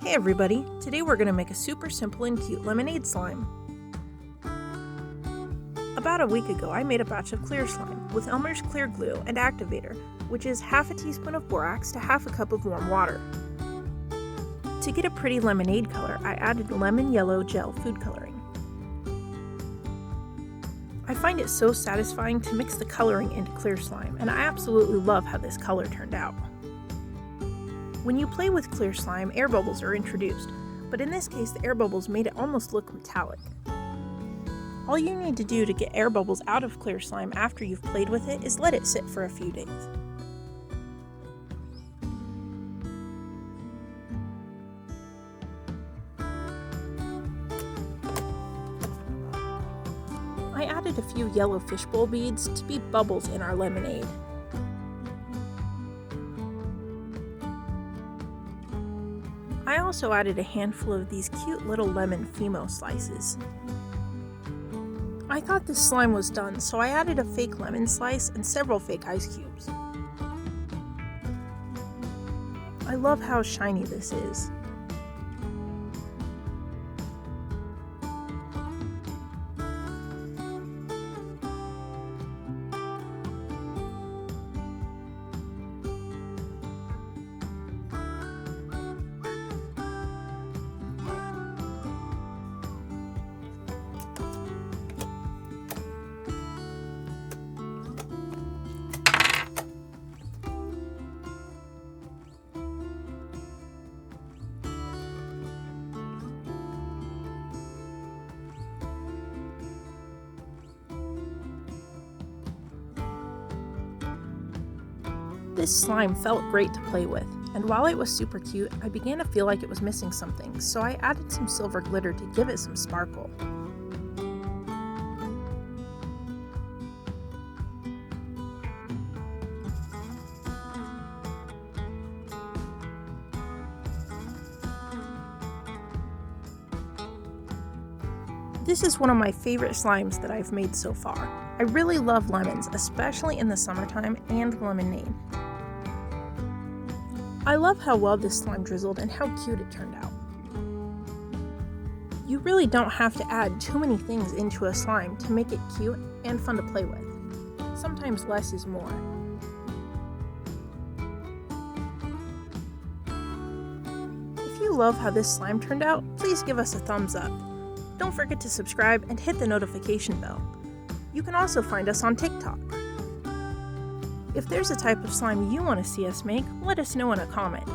Hey everybody, today we're going to make a super simple and cute lemonade slime. About a week ago I made a batch of clear slime with Elmer's clear glue and activator, which is half a teaspoon of borax to half a cup of warm water. To get a pretty lemonade color, I added lemon yellow gel food coloring. I find it so satisfying to mix the coloring into clear slime, and I absolutely love how this color turned out. When you play with clear slime, air bubbles are introduced, but in this case the air bubbles made it almost look metallic. All you need to do to get air bubbles out of clear slime after you've played with it is let it sit for a few days. I added a few yellow fishbowl beads to be bubbles in our lemonade. I also added a handful of these cute little lemon Fimo slices. I thought this slime was done, so I added a fake lemon slice and several fake ice cubes. I love how shiny this is. This slime felt great to play with, and while it was super cute, I began to feel like it was missing something, so I added some silver glitter to give it some sparkle. This is one of my favorite slimes that I've made so far. I really love lemons, especially in the summertime, and lemonade. I love how well this slime drizzled and how cute it turned out. You really don't have to add too many things into a slime to make it cute and fun to play with. Sometimes less is more. If you love how this slime turned out, please give us a thumbs up. Don't forget to subscribe and hit the notification bell. You can also find us on TikTok. If there's a type of slime you want to see us make, let us know in a comment.